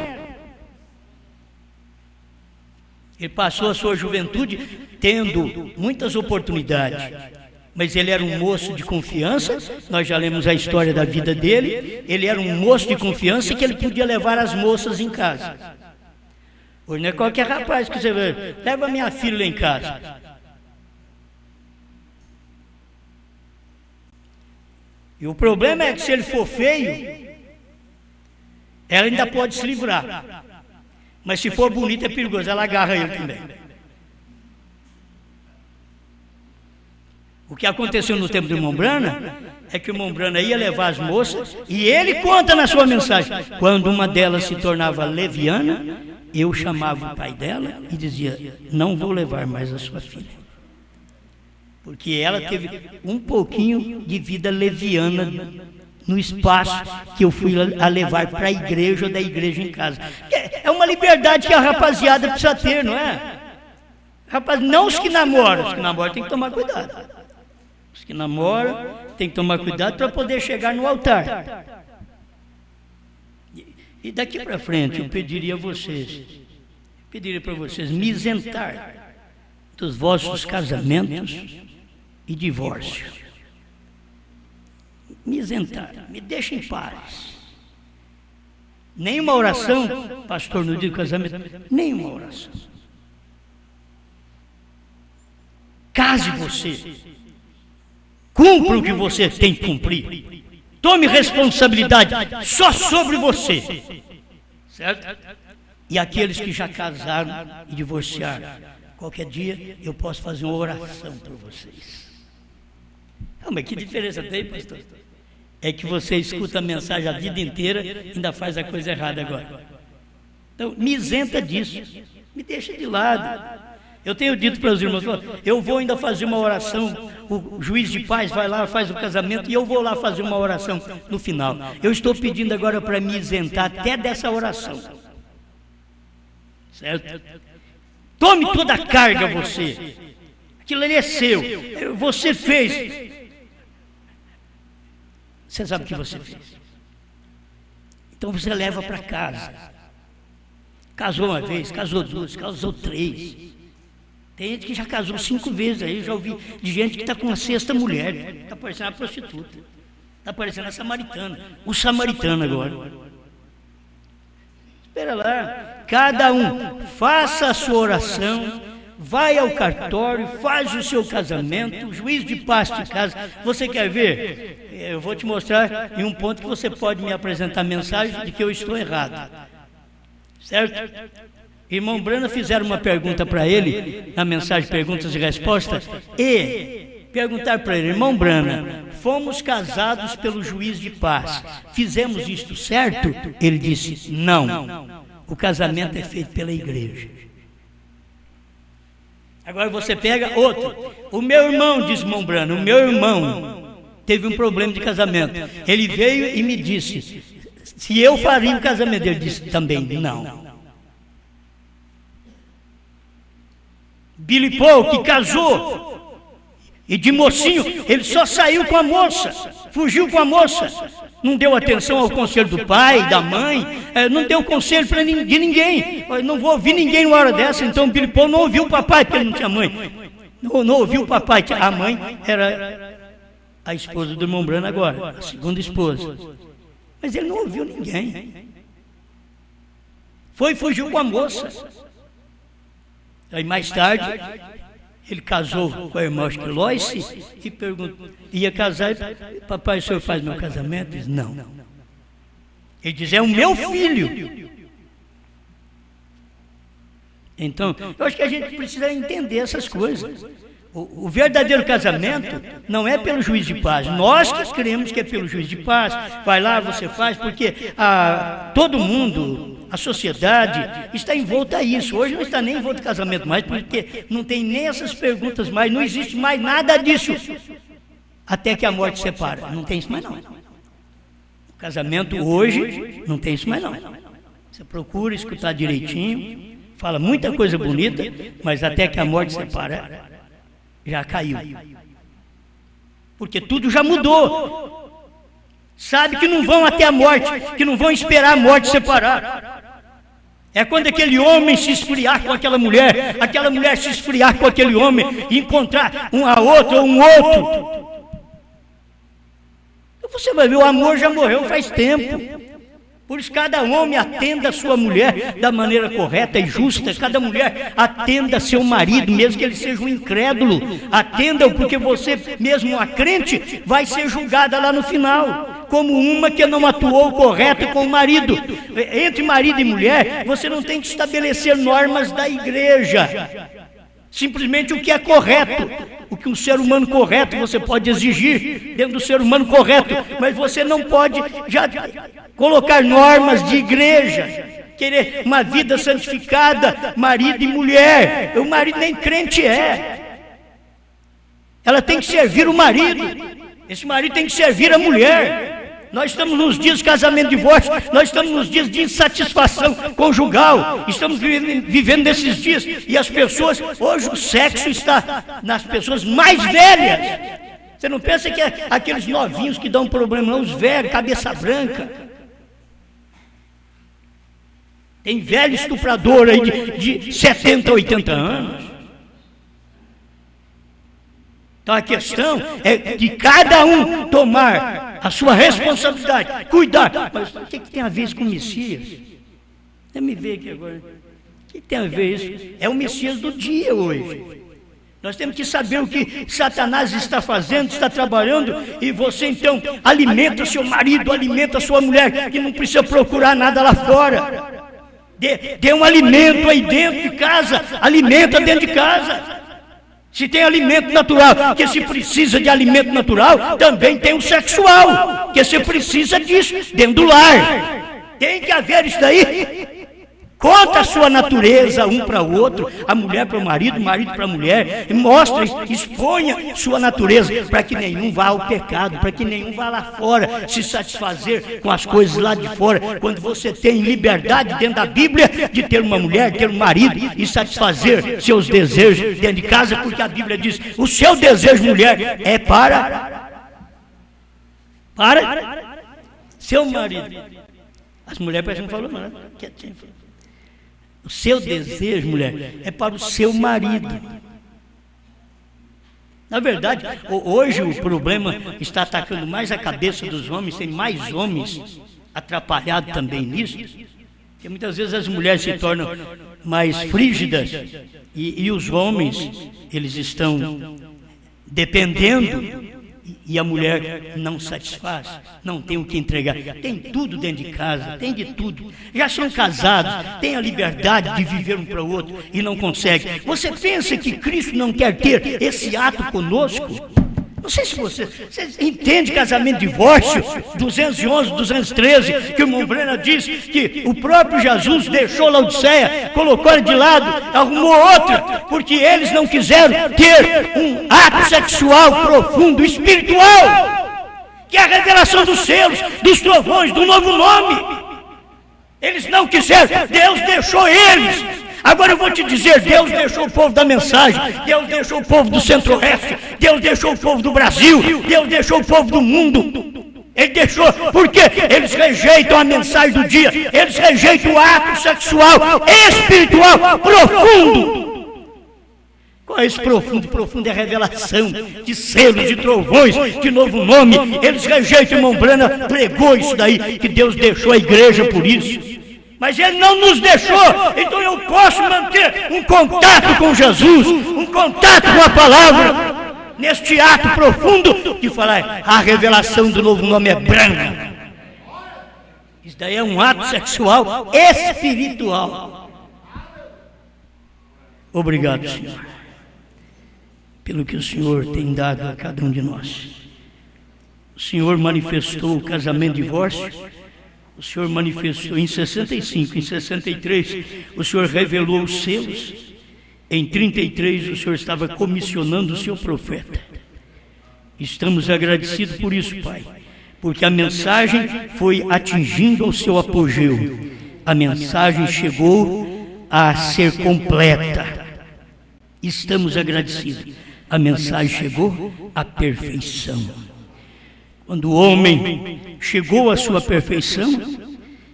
Ele passou a sua juventude tendo muitas oportunidades, mas ele era um moço de confiança. Nós já lemos a história da vida dele. Ele era um moço de confiança que ele podia levar as moças em casa. Hoje não é qualquer rapaz que você vê, leva minha filha lá em casa. E o problema é que se ele for feio, ela ainda pode se livrar. Mas se for bonita é perigoso, ela agarra ele também. O que aconteceu no tempo do irmão Branham é que o irmão Branham ia levar as moças e ele conta na sua mensagem, quando uma delas se tornava leviana, eu chamava o pai dela e dizia, não vou levar mais a sua filha, porque ela teve um pouquinho de vida leviana no espaço que eu fui a levar para a igreja ou da igreja em casa. É uma liberdade que a rapaziada precisa ter, não é? Rapaz, não os que namoram tem que tomar cuidado. Os que namoram tem que tomar cuidado para poder chegar no altar. E daqui para frente eu pediria para vocês me isentar dos vossos casamentos e divórcio. Me isentar, me deixem em paz. Nenhuma oração, pastor, no dia do casamento, nenhuma oração. Case você. Cumpra o que você tem que cumprir. Tome responsabilidade só sobre você. Certo? E aqueles que já casaram e divorciaram, qualquer dia eu posso fazer uma oração para vocês. Não, mas que diferença tem, pastor? É que você escuta a mensagem a vida inteira e ainda faz a coisa errada agora. Então, me isenta disso. Me deixa de lado. Eu tenho dito para os irmãos, eu vou ainda fazer uma oração, o juiz de paz vai lá, faz o casamento, e eu vou lá fazer uma oração no final. Eu estou pedindo agora para me isentar até dessa oração. Certo? Tome toda a carga você. Aquilo ali é seu. Você fez. Você sabe o que você fez. Então você leva para casa. Casou uma vez, casou duas, casou três. Tem gente que já casou 5 vezes aí, já ouvi de gente que está com uma 6ª mulher, está parecendo a prostituta, está parecendo a samaritana, o samaritano agora. Espera lá, cada um faça a sua oração, vai ao cartório, faz o seu casamento, o juiz de paz de casa. Você quer ver? Eu vou te mostrar em um ponto que você pode me apresentar a mensagem de que eu estou errado. Certo? Irmão Branham fizeram uma pergunta para ele, na mensagem Perguntas e Respostas, e perguntaram para ele, irmão Branham, fomos casados pelo juiz de paz, fizemos isto certo? Ele disse, não. O casamento é feito pela igreja. Agora você pega outro. O meu irmão, diz Mombrana, o meu irmão teve um problema de casamento. Ele veio e me disse, se eu faria o casamento, ele disse também, não. Billy Paul, que casou, e de mocinho, ele só saiu com a moça, fugiu com a moça, não deu atenção ao conselho do pai, da mãe, não deu conselho de ninguém. Eu não vou ouvir ninguém uma hora dessa. Então Billy Paul não ouviu o papai, porque ele não tinha mãe. Não ouviu o papai, a mãe era a esposa do irmão Branham agora, a segunda esposa. Mas ele não ouviu ninguém. Fugiu com a moça. Aí mais tarde, ele casou com a irmã Lois e perguntou, ia casar, e papai, o senhor faz meu casamento? Ele diz, não. Ele diz, é o meu filho. Então, eu acho que a gente precisa entender essas coisas. O verdadeiro casamento não é pelo juiz de paz. Nós que cremos que é pelo juiz de paz. Vai lá, você faz, porque todo mundo, a sociedade, está envolta a isso. Hoje não está nem envolto em casamento mais, porque não tem nem essas perguntas mais, não existe mais nada disso. Até que a morte separa. Não tem isso mais não. O casamento hoje não tem isso mais não. Você procura escutar direitinho, fala muita coisa bonita, mas até que a morte separa, já caiu. Porque tudo já mudou. Sabe que não vão até a morte, que não vão esperar a morte separar. É quando aquele homem se esfriar com aquela mulher se esfriar com aquele homem, e encontrar a outra ou um outro. Você vai ver, o amor já morreu faz tempo. Por isso, cada homem atenda a sua mulher da maneira correta e justa. Cada mulher atenda seu marido, mesmo que ele seja um incrédulo. Atenda-o, porque você, mesmo uma crente, vai ser julgada lá no final, como uma que não atuou correto com o marido. Entre marido e mulher, você não tem que estabelecer normas da igreja. Simplesmente o que é correto, o que um ser humano correto você pode exigir dentro do ser humano correto, mas você não pode já colocar normas de igreja, querer uma vida santificada, marido e mulher. O marido nem crente é. Ela tem que servir o marido, esse marido tem que servir a mulher. Nós estamos nos dias de casamento e divórcio, nós estamos nos dias de insatisfação conjugal, estamos vivendo nesses dias, e as pessoas, hoje o sexo está nas pessoas mais velhas. Você não pensa que é aqueles novinhos que dão problema, não, os velhos, cabeça branca. Tem velho estuprador aí de 70, 80 anos. Então a questão é de cada um tomar a sua responsabilidade, cuidar. Mas o que tem a ver isso com o Messias? Deixa me ver aqui agora. O que tem a ver isso? É o Messias do dia hoje. Nós temos que saber o que Satanás está fazendo, está trabalhando, e você então alimenta seu marido, alimenta sua mulher, que não precisa procurar nada lá fora. Dê um alimento aí dentro de casa, alimenta dentro de casa. Se tem alimento natural, porque se precisa de alimento natural, também tem o sexual, porque você precisa disso dentro do lar. Tem que haver isso daí. Conta a sua natureza um para o outro, a mulher para o marido para a mulher, mostre, exponha sua natureza, para que nenhum vá ao pecado, para que nenhum vá lá fora se satisfazer com as coisas lá de fora, quando você tem liberdade dentro da Bíblia de ter uma mulher, ter um marido e satisfazer seus desejos dentro de casa, porque a Bíblia diz, o seu desejo, mulher, é para seu marido. As mulheres parecem que não falam nada, quietinho. O seu desejo, mulher, é para o seu marido. Na verdade, hoje o problema está atacando mais a cabeça dos homens, tem mais homens atrapalhados também nisso, porque muitas vezes as mulheres se tornam mais frígidas e os homens, eles estão dependendo, e a mulher não satisfaz, não tem o que entregar. Tem tudo dentro de casa, tem de tudo. Já são casados, têm a liberdade de viver um para o outro e não conseguem. Você pensa que Cristo não quer ter esse ato conosco? Não sei se vocês entendem casamento e divórcio, 211, 213, que o irmão Brena diz que o próprio Jesus deixou Laodiceia, colocou ela de lado, arrumou outra, porque eles não quiseram ter um ato sexual profundo, espiritual, que é a revelação dos selos, dos trovões, do novo nome. Eles não quiseram, Deus deixou eles. Agora eu vou te dizer, Deus deixou o povo da mensagem, Deus deixou o povo do Centro-Oeste, Deus deixou o povo do Brasil, Deus deixou o povo do mundo. Ele deixou, porque eles rejeitam a mensagem do dia, eles rejeitam o ato sexual, espiritual, profundo. Qual é esse profundo? Profundo é a revelação de selos, de trovões, de novo nome. Eles rejeitam, o irmão Brana pregou isso daí, que Deus deixou a igreja por isso. Mas Ele não nos deixou, então eu posso manter um contato com Jesus, um contato com a palavra, neste ato profundo de falar, a revelação do novo nome é branca. Isso daí é um ato sexual espiritual. Obrigado, Senhor, pelo que o Senhor tem dado a cada um de nós. O Senhor manifestou o casamento e divórcio. O Senhor manifestou em 65, em 63, o Senhor revelou os selos. Em 33, o Senhor estava comissionando o seu profeta. Estamos agradecidos por isso, Pai, porque a mensagem foi atingindo o seu apogeu. A mensagem chegou a ser completa. Estamos agradecidos. A mensagem chegou à perfeição. Quando o homem chegou à sua perfeição,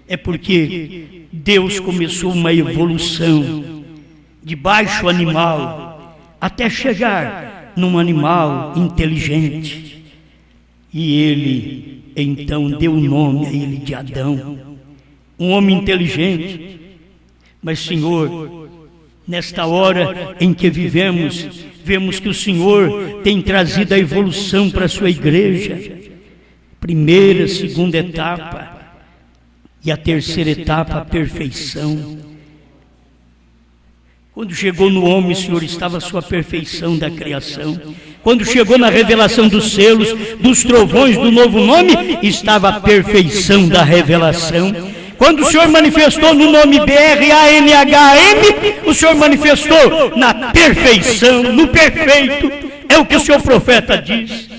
é porque Deus começou uma evolução de baixo animal até chegar num animal inteligente. E Ele então deu o nome a ele de Adão, um homem inteligente. Mas, Senhor, nesta hora em que vivemos, vemos que o Senhor tem trazido a evolução para a sua igreja. Primeira, segunda etapa, e a terceira etapa, a perfeição. Quando chegou no homem, Senhor, estava a sua perfeição da criação. Quando chegou na revelação dos selos, dos trovões, do novo nome, estava a perfeição da revelação. Quando o Senhor manifestou no nome BRANHM, o Senhor manifestou na perfeição, no perfeito. É o que o Senhor profeta diz.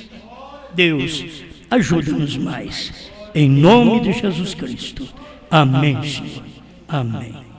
Deus, ajuda-nos mais, em nome de Jesus Cristo. Amém, Senhor. Amém.